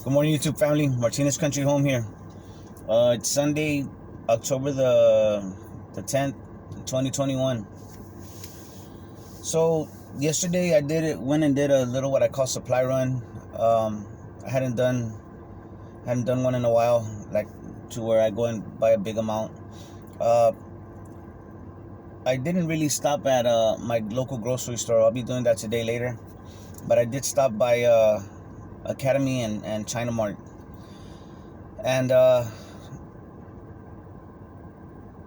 Good morning, YouTube family. Martinez Country Home here. It's Sunday, October the 10th, 2021. So yesterday I went and did a little what I call supply run. I hadn't done one in a while, like to where I go and buy a big amount. I didn't really stop at my local grocery store. I'll be doing that today later. But I did stop by Academy and China Mart. And at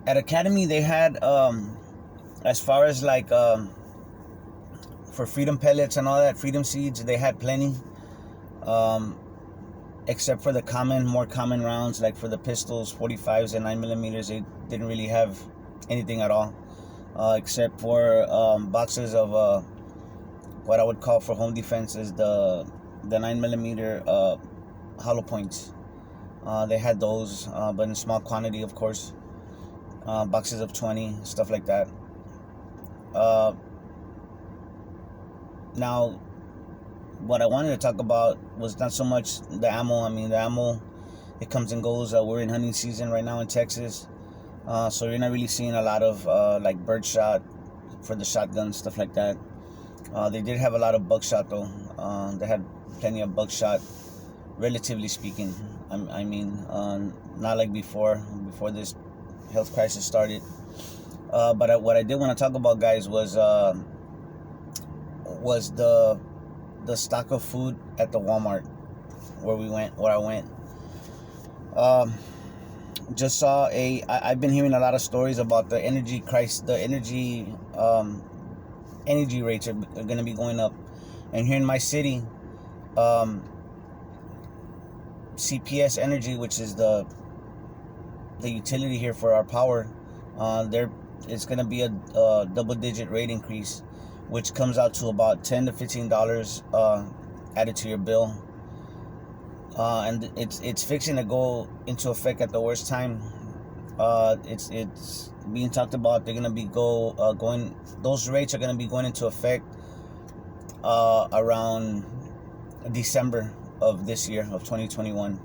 Academy they had as far as like for Freedom pellets and all that, Freedom seeds, they had plenty, except for the more common rounds, like for the pistols, 45s and 9mm. They didn't really have anything at all, except for boxes of what I would call for home defense is the 9mm hollow points. They had those, but in small quantity, of course. Boxes of 20, stuff like that. Now, what I wanted to talk about was not so much the ammo. I mean, the ammo, it comes and goes. We're in hunting season right now in Texas, so you're not really seeing a lot of like birdshot for the shotgun, stuff like that. They did have a lot of buckshot though. They had plenty of buckshot, relatively speaking. I mean, not like before this health crisis started. But what I did want to talk about, guys, was the stock of food at the Walmart where I went. Just saw I've been hearing a lot of stories about the energy crisis, the energy rates are going to be going up. And here in my city, CPS Energy, which is the utility here for our power, it's going to be a double-digit rate increase, which comes out to about $10 to $15 added to your bill. And it's fixing to go into effect at the worst time. It's being talked about. They're gonna be going. Those rates are gonna be going into effect around December of this year of 2021.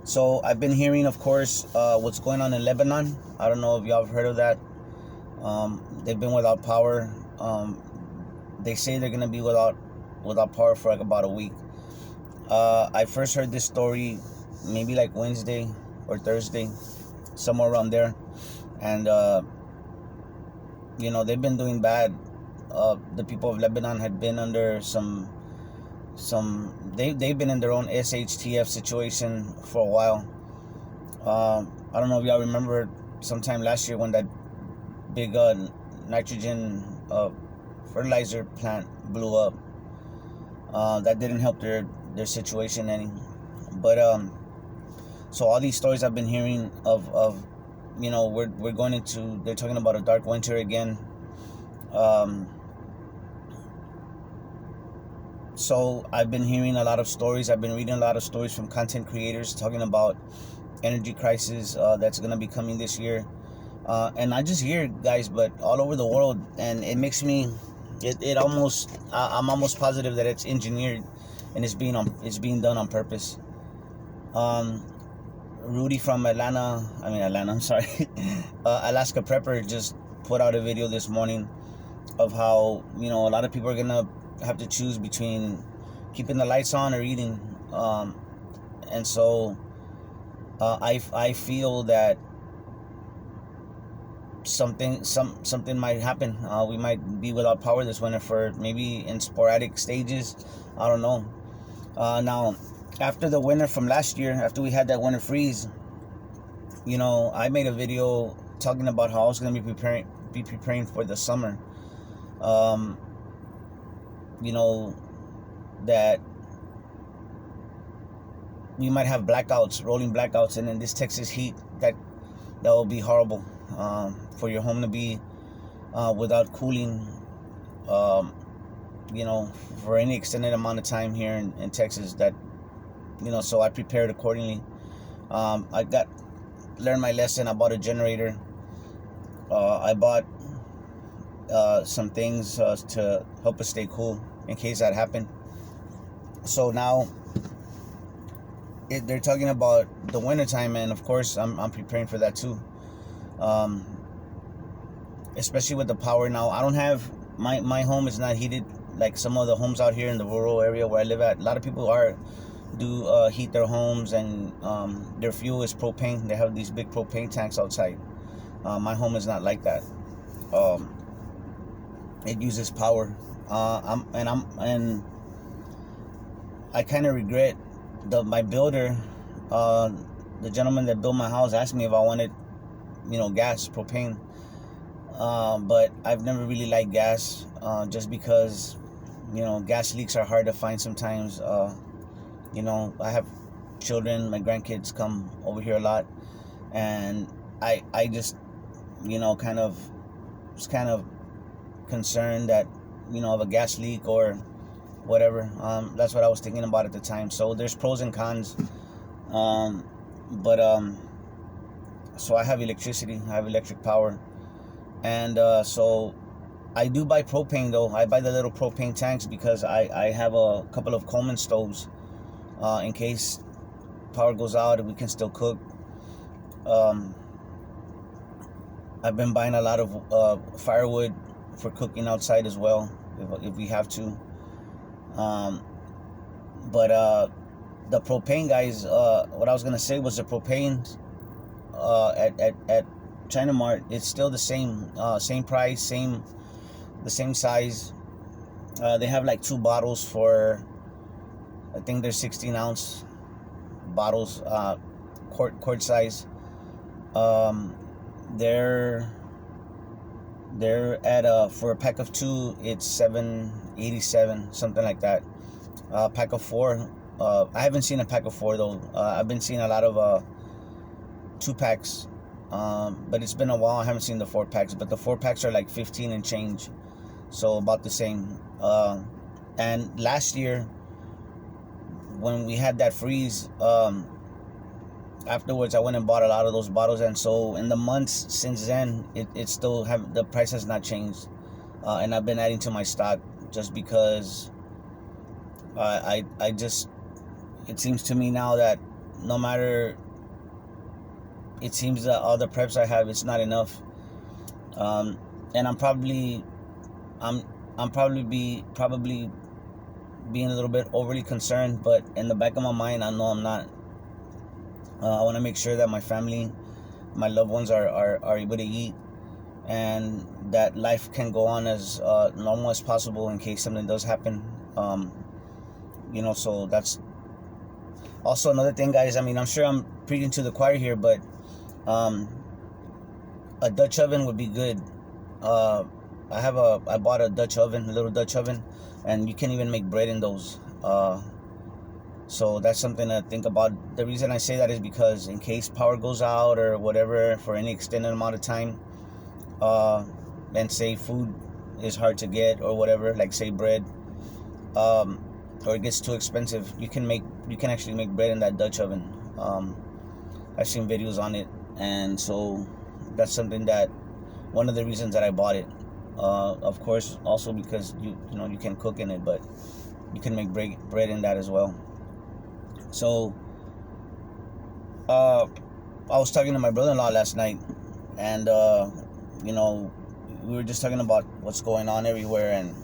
So I've been hearing, of course, what's going on in Lebanon. I don't know if y'all have heard of that. They've been without power. They say they're gonna be without power for like about a week. I first heard this story maybe like Wednesday or Thursday, somewhere around there, and they've been doing bad. The people of Lebanon had been under they've been in their own SHTF situation for a while. I don't know if y'all remember sometime last year when that big nitrogen fertilizer plant blew up. That didn't help their situation any. But so all these stories I've been hearing of we're going into, they're talking about a dark winter again. So I've been hearing a lot of stories. I've been reading a lot of stories from content creators talking about energy crisis that's going to be coming this year. And not just here, guys, but all over the world. And it makes me, I'm almost positive that it's engineered and it's being done on purpose. Rudy from Alaska Prepper just put out a video this morning of how, a lot of people are gonna have to choose between keeping the lights on or eating. And so I feel that something might happen. We might be without power this winter for maybe in sporadic stages. I don't know. Now, after the winter from last year, after we had that winter freeze, I made a video talking about how I was going to be preparing for the summer. That we might have rolling blackouts, and in this Texas heat, that will be horrible. For your home to be without cooling, for any extended amount of time here in Texas. That, so I prepared accordingly. I learned my lesson. I bought a generator. I bought some things to help us stay cool in case that happened. So now they're talking about the wintertime, and of course I'm preparing for that too. Um, Especially with the power now. I don't have my home is not heated like some of the homes out here in the rural area where I live at. A lot of people do heat their homes, and their fuel is propane. They have these big propane tanks outside. My home is not like that. Um, it uses power. And I kind of regret my builder, the gentleman that built my house, asked me if I wanted, gas, propane. But I've never really liked gas, just because, gas leaks are hard to find sometimes. I have children, my grandkids come over here a lot, and I just, was kind of concerned that, of a gas leak or whatever. That's what I was thinking about at the time. So there's pros and cons. But so I have electricity, I have electric power. And so I do buy propane, though. I buy the little propane tanks because I have a couple of Coleman stoves, in case power goes out and we can still cook. I've been buying a lot of firewood for cooking outside as well, if we have to. But the propane, guys, what I was going to say was the propane at China Mart, it's still the same price, the same size. They have like 2 bottles for, I think they're 16-ounce bottles, quart size. They're at for a pack of 2, it's $7.87, something like that. Pack of 4, I haven't seen a pack of 4 though. I've been seeing a lot of 2-packs. But it's been a while. I haven't seen the 4-packs, but the 4-packs are like 15 and change, so about the same. And last year, when we had that freeze, afterwards I went and bought a lot of those bottles, and so in the months since then, it still the price has not changed, and I've been adding to my stock just because I just, it seems to me now that no matter. It seems that all the preps I have, it's not enough, and I'm probably being a little bit overly concerned. But in the back of my mind, I know I'm not. I want to make sure that my family, my loved ones are able to eat, and that life can go on as normal as possible in case something does happen. So that's also another thing, guys. I mean, I'm sure I'm preaching to the choir here, but a Dutch oven would be good. I bought a Dutch oven, a little Dutch oven, and you can even make bread in those. So that's something to think about. The reason I say that is because in case power goes out or whatever for any extended amount of time, and say food is hard to get or whatever, like say bread, or it gets too expensive, you can actually make bread in that Dutch oven. I've seen videos on it. And so that's something that, one of the reasons that I bought it. Of course, also because you can cook in it, but you can make bread in that as well. So I was talking to my brother-in-law last night, and we were just talking about what's going on everywhere, and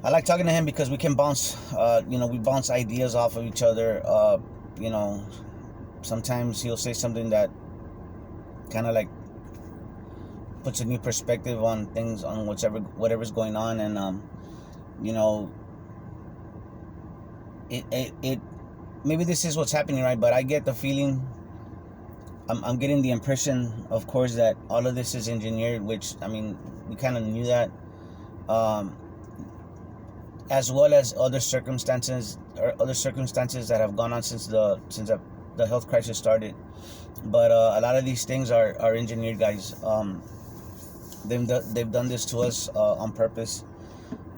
I like talking to him because we can bounce we bounce ideas off of each other. Sometimes he'll say something that kind of like puts a new perspective on things, on whatever's going on, and it maybe this is what's happening, right? But I get the feeling, I'm getting the impression, of course, that all of this is engineered, which, I mean, we kind of knew that, as well as other circumstances that have gone on since the health crisis started. But a lot of these things are engineered, guys. They've done this to us on purpose,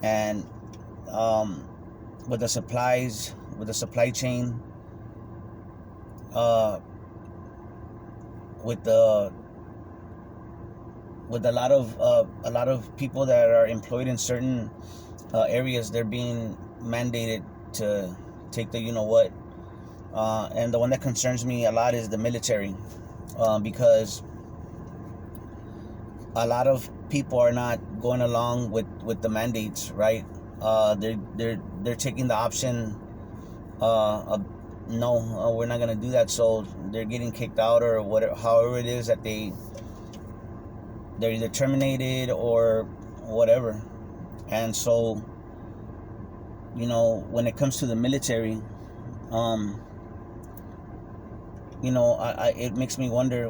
and with the supplies, with the supply chain, with a lot of people that are employed in certain areas, they're being mandated to take the And the one that concerns me a lot is the military, because a lot of people are not going along with the mandates, right? They're taking the option of no, we're not gonna do that. So they're getting kicked out or whatever, however it is that they're either terminated or whatever. And so, when it comes to the military, it makes me wonder,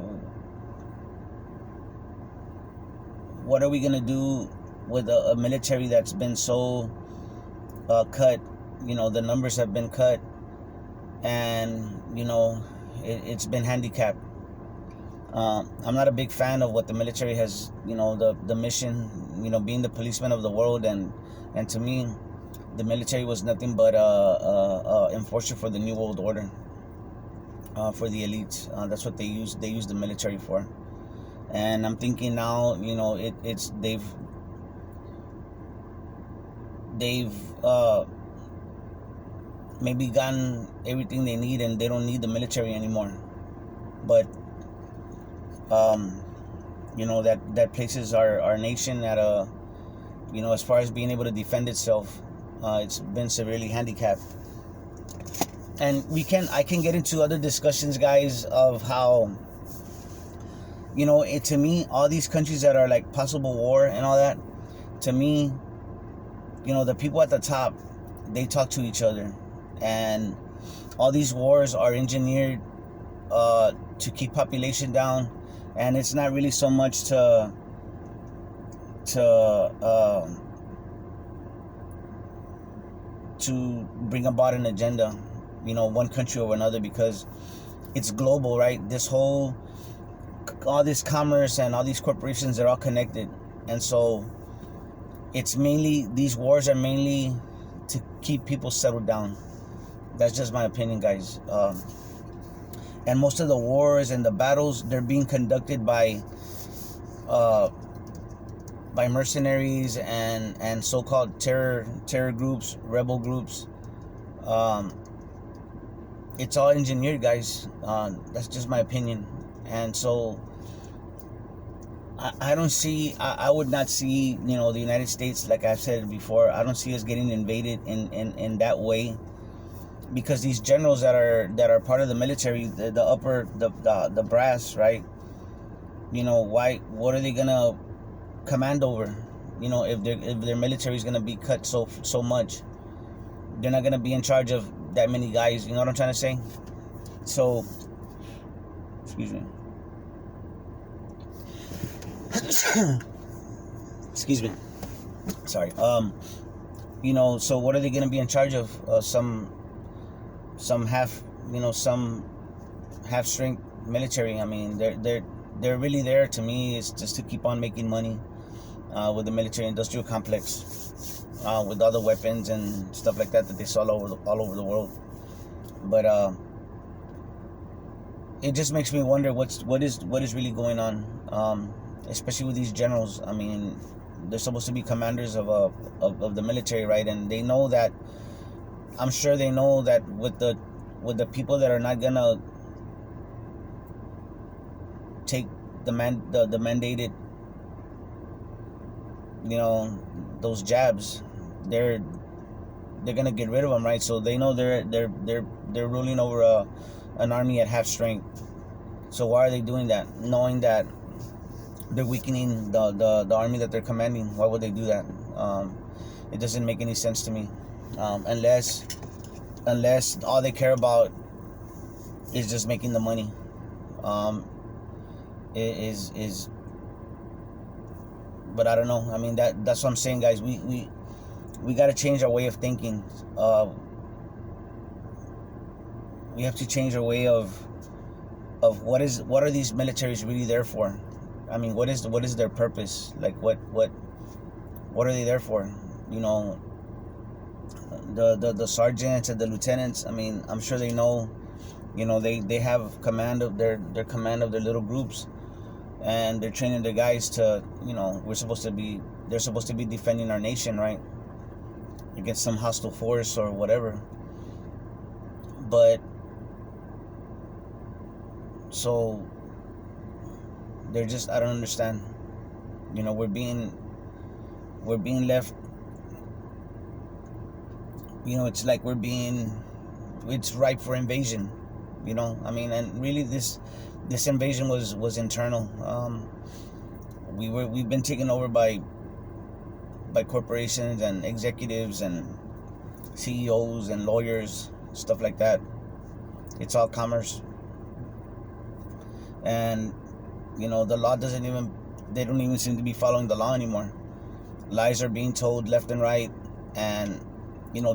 what are we gonna do with a military that's been so cut? The numbers have been cut, and it's been handicapped. I'm not a big fan of what the military has, the mission, being the policeman of the world, and to me, the military was nothing but a enforcer for the New World Order, for the elites. That's what they use. They use the military for. And I'm thinking now, they've maybe gotten everything they need, and they don't need the military anymore. But that places our nation at a, as far as being able to defend itself, it's been severely handicapped. And I can get into other discussions, guys, of how, to me, all these countries that are like possible war and all that, to me, the people at the top, they talk to each other, and all these wars are engineered to keep population down, and it's not really so much to bring about an agenda, one country over another, because it's global, right? All this commerce and all these corporations, they're all connected. And so these wars are mainly to keep people settled down. That's just my opinion, guys. And most of the wars and the battles, they're being conducted by mercenaries and so-called terror groups, rebel groups. It's all engineered, guys. That's just my opinion. And so I would not see, the United States, like I've said before, I don't see us getting invaded in that way, because these generals that are part of the military, the brass, right? What are they gonna command over? If their military is gonna be cut so much, they're not gonna be in charge of that many guys. You know what I'm trying to say? So, excuse me. Excuse me. Sorry. So what are they gonna be in charge of? Some half strength military. I mean, they're really there, to me, is just to keep on making money with the military industrial complex, with all the weapons and stuff like that they sell all over the world. But it just makes me wonder what is really going on, especially with these generals. I mean, they're supposed to be commanders of the military, right? And they know that. I'm sure they know that with the people that are not gonna take the mandated, those jabs, they're gonna get rid of them, right? So they know they're ruling over an army at half strength. So why are they doing that, knowing that they're weakening the army that they're commanding? Why would they do that? It doesn't make any sense to me, unless all they care about is just making the money. But I don't know. I mean, that's what I'm saying, guys. We got to change our way of thinking. We have to change our way of what are these militaries really there for? I mean, what is their purpose? Like, what are they there for? The sergeants and the lieutenants, I mean, I'm sure they know, they have command of their little groups, and they're training their guys to, they're supposed to be defending our nation, right, against some hostile force or whatever. But So they're just, I don't understand. We're being left. It's like it's ripe for invasion. And really this invasion was internal. We've been taken over by corporations and executives and CEOs and lawyers, stuff like that. It's all commerce. And the law they don't even seem to be following the law anymore. Lies are being told left and right, and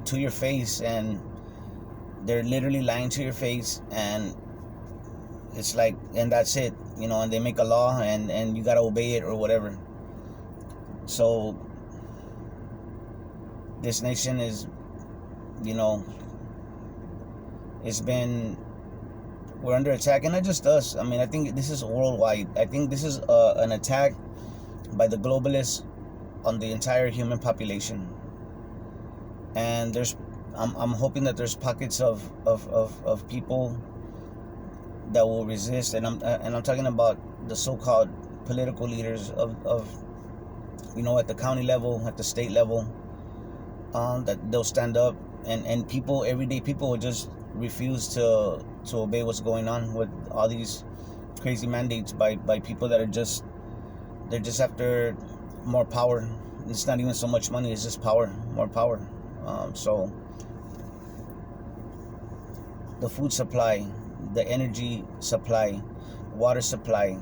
to your face, and they're literally lying to your face, and it's like, and that's it. And they make a law, and you gotta obey it or whatever. So this nation is, we're under attack, and not just us. I think this is worldwide. I think this is an attack by the globalists on the entire human population. And I'm hoping that there's pockets of people that will resist, and I'm talking about the so-called political leaders of at the county level, at the state level, that they'll stand up, and people, everyday people, will just refuse to obey what's going on with all these crazy mandates by people that they're just after more power. It's not even so much money, it's just power, more power. So the food supply, the energy supply, water supply,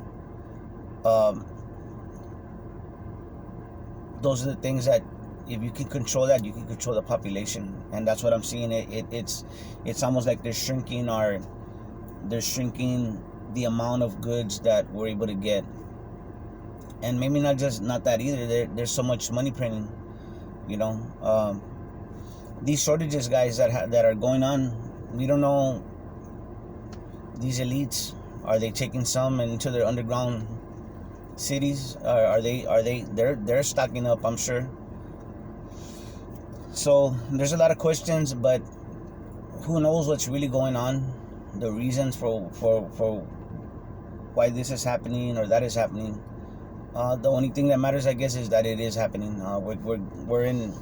those are the things that, if you can control that, you can control the population. And that's what I'm seeing. It's almost like they're shrinking the amount of goods that we're able to get. And maybe not that either. There's so much money printing, these shortages, guys, that are going on. We don't know. These elites, are they taking some into their underground cities? They're stocking up, I'm sure. So there's a lot of questions, but who knows what's really going on, the reasons for why this is happening or that is happening. The only thing that matters, I guess, is that it is happening. We're in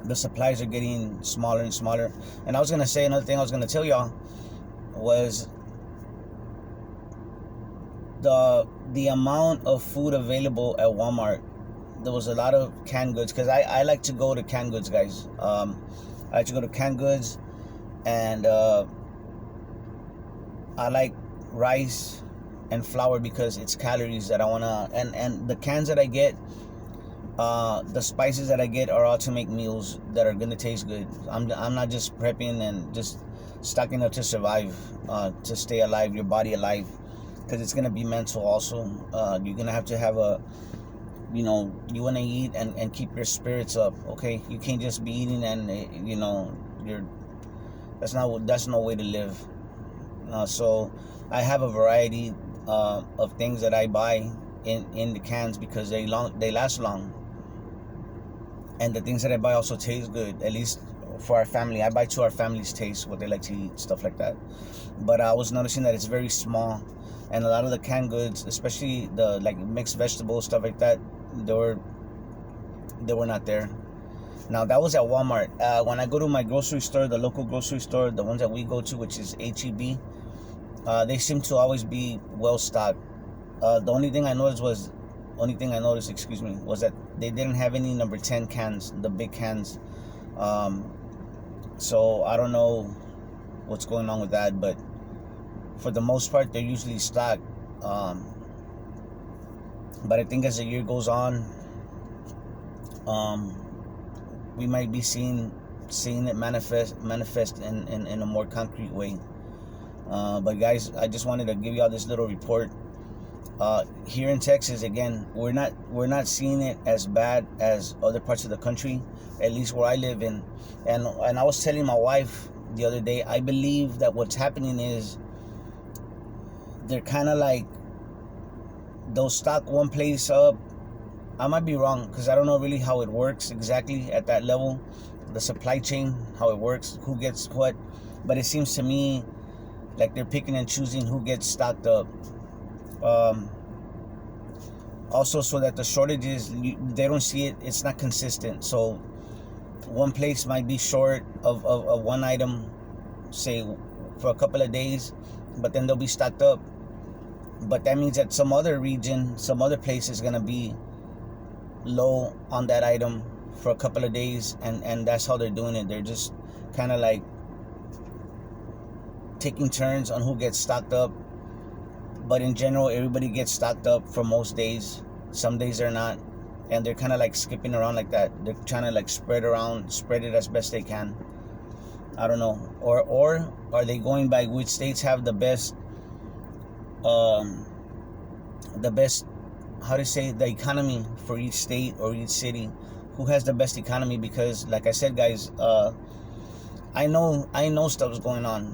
the supplies are getting smaller and smaller. And I was gonna say, another thing I was gonna tell y'all was the amount of food available at Walmart. There was a lot of canned goods, because I like to go to canned goods, guys. I like to go to canned goods, and I like rice and flour because it's calories that I wanna. And the cans that I get, the spices that I get are all to make meals that are gonna taste good. I'm not just prepping and just stocking up to survive, to stay alive, your body alive, because it's gonna be mental also. You're gonna have to have you want to eat and keep your spirits up. Okay, you can't just be eating and that's no way to live. So I have a variety of things that I buy in the cans because they last long, and the things that I buy also taste good, at least for our family. I buy to our family's taste, what they like to eat, stuff like that. But I was noticing that it's very small, and a lot of the canned goods, especially the like mixed vegetables, stuff like that, they were not there. Now that was at Walmart. When I go to my grocery store, the local grocery store, the ones that we go to, which is HEB, they seem to always be well stocked. The only thing I noticed was that they didn't have any number 10 cans, the big cans. So I don't know what's going on with that, but for the most part, they're usually stocked. But I think as the year goes on, we might be seeing it manifest in a more concrete way. But guys, I just wanted to give y'all this little report. Here in Texas, again, we're not seeing it as bad as other parts of the country, at least where I live in. And I was telling my wife the other day, I believe that what's happening is they're kind of like, they'll stock one place up. I might be wrong because I don't know really how it works exactly at that level, the supply chain, how it works, who gets what. But it seems to me like they're picking and choosing who gets stocked up. Um, Also, so that the shortages, they don't see it, it's not consistent. So one place might be short of one item, say for a couple of days, but then they'll be stocked up. But that means that some other region, some other place is going to be low on that item for a couple of days, and that's how they're doing it. They're just kind of like taking turns on who gets stocked up. But in general, everybody gets stocked up for most days. Some days they're not, and they're kind of like skipping around like that. They're trying to like spread it as best they can. I don't know. Or are they going by which states have the best how to say, the economy for each state or each city? Who has the best economy? Because like I said, guys, I know stuff's going on,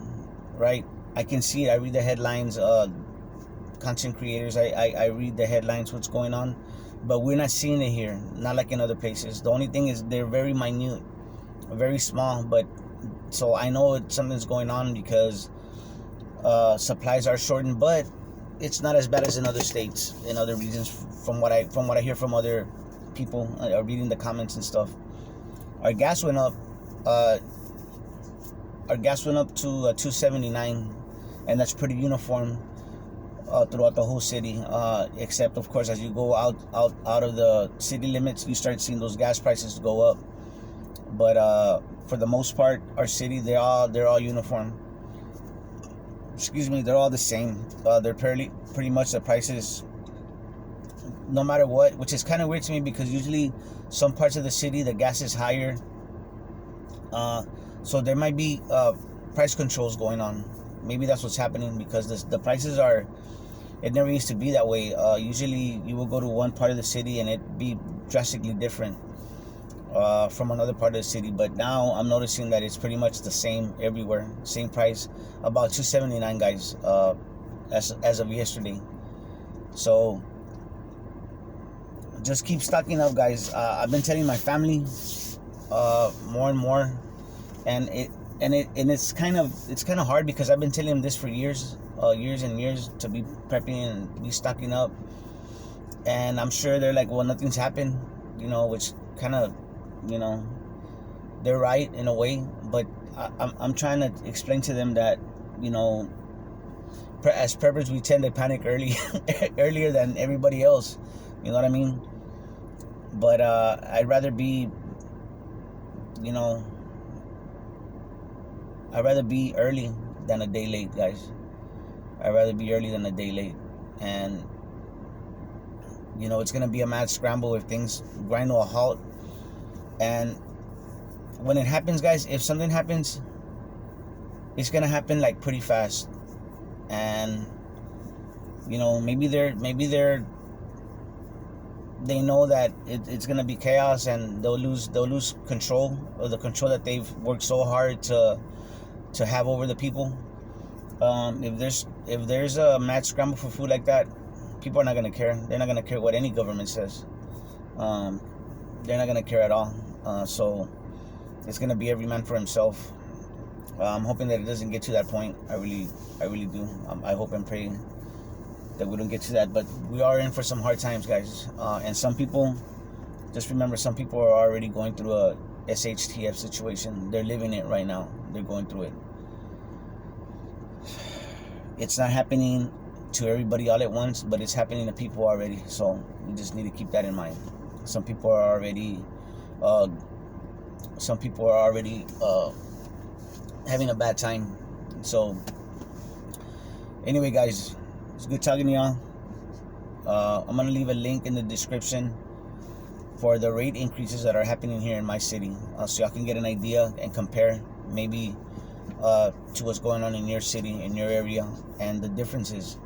right? I can see it. I read the headlines. Content creators, I read the headlines, what's going on, but we're not seeing it here, not like in other places. The only thing is they're very minute, very small, but so I know something's going on because supplies are shortened, but it's not as bad as in other states, in other regions, from what I hear from other people reading the comments and stuff. Our gas went up to $2.79, and that's pretty uniform throughout the whole city, except of course as you go out of the city limits, you start seeing those gas prices go up. But for the most part, our city, they're all uniform. Excuse me, they're all the same. They're pretty much the prices, no matter what, which is kind of weird to me because usually some parts of the city the gas is higher. So there might be price controls going on. Maybe that's what's happening, because the prices are, it never used to be that way. Usually you will go to one part of the city and it'd be drastically different from another part of the city. But now I'm noticing that it's pretty much the same everywhere. Same price, about $2.79, guys, as of yesterday. So just keep stocking up, guys. I've been telling my family more and more, and it's kind of hard because I've been telling them this for years and years, to be prepping and be stocking up, and I'm sure they're like, well, nothing's happened, which kind of, they're right in a way, but I'm trying to explain to them that, as preppers we tend to panic earlier than everybody else, you know what I mean? But I'd rather be early than a day late, guys. I'd rather be early than a day late. And, it's going to be a mad scramble if things grind to a halt. And when it happens, guys, if something happens, it's going to happen like pretty fast. And, maybe they know that it's going to be chaos, and they'll lose control, or the control that they've worked so hard to have over the people. If there's a mad scramble for food like that, people are not going to care. They're not going to care what any government says. They're not going to care at all. So it's going to be every man for himself. I'm hoping that it doesn't get to that point. I really do. I hope and pray that we don't get to that. But we are in for some hard times, guys. And some people, just remember, some people are already going through a SHTF situation. They're living it right now. They're going through it. It's not happening to everybody all at once, but it's happening to people already. So we just need to keep that in mind. Some people are already having a bad time. So anyway, guys, it's good talking to y'all. I'm gonna leave a link in the description for the rate increases that are happening here in my city, so y'all can get an idea and compare maybe to what's going on in your city, in your area, and the differences.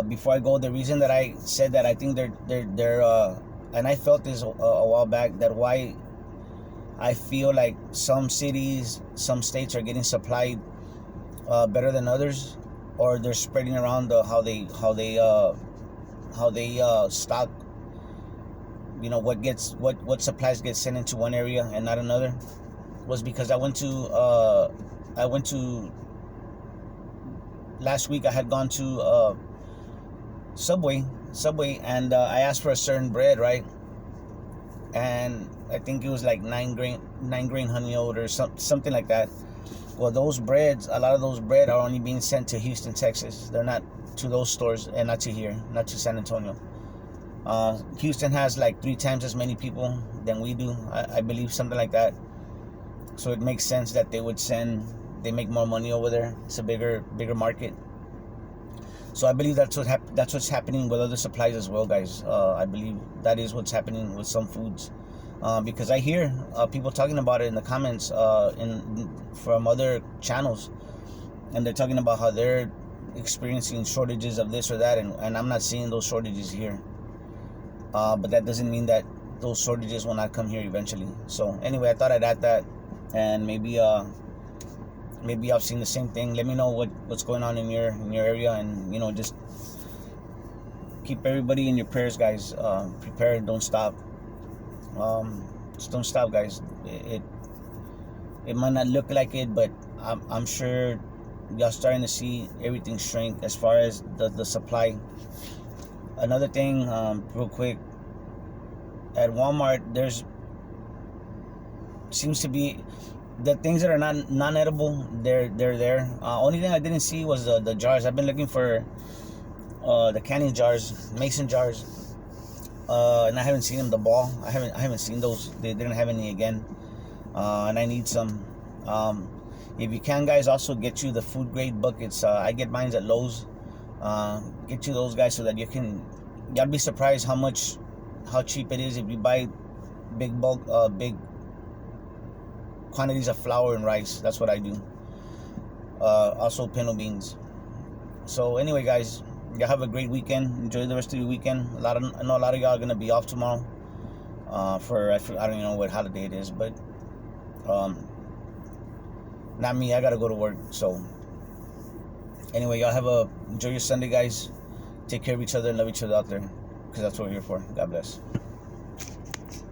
Before I go, the reason that I said that I think they're and I felt this a while back, that why I feel like some cities, some states are getting supplied better than others, or they're spreading around how they stock. What supplies get sent into one area and not another, was because I went to last week I had gone to Subway, and I asked for a certain bread, right? And I think it was like 9 grain honey oat or something like that. Well, those breads, a lot of those bread are only being sent to Houston, Texas. They're not to those stores, and not to here, not to San Antonio. Houston has like 3 times as many people than we do, I believe, something like that. So it makes sense that they would send. They make more money over there. It's a bigger market. So I believe that's what's happening with other supplies as well, guys. I believe that is what's happening with some foods, because I hear people talking about it in the comments from other channels, and they're talking about how they're experiencing shortages of this or that, and I'm not seeing those shortages here. But that doesn't mean that those shortages will not come here eventually. So anyway, I thought I'd add that, and maybe I've seen the same thing. Let me know what's going on in your area, and just keep everybody in your prayers, guys. Prepare, don't stop. Just don't stop, guys. It might not look like it, but I'm sure y'all starting to see everything shrink as far as the supply. Another thing, real quick, at Walmart, there's seems to be the things that are non-edible. They're there. Only thing I didn't see was the jars. I've been looking for the canning jars, mason jars, and I haven't seen them. The ball, I haven't seen those. They didn't have any again, and I need some. If you can, guys, also get you the food grade buckets. I get mine at Lowe's. Get you those, guys, so that y'all be surprised how cheap it is if you buy big quantities of flour and rice. That's what I do. Also pinto beans. So anyway, guys, y'all have a great weekend. Enjoy the rest of your weekend. I know a lot of y'all are gonna be off tomorrow. I don't even know what holiday it is, but not me. I gotta go to work. So anyway, y'all enjoy your Sunday, guys. Take care of each other and love each other out there, because that's what we're here for. God bless.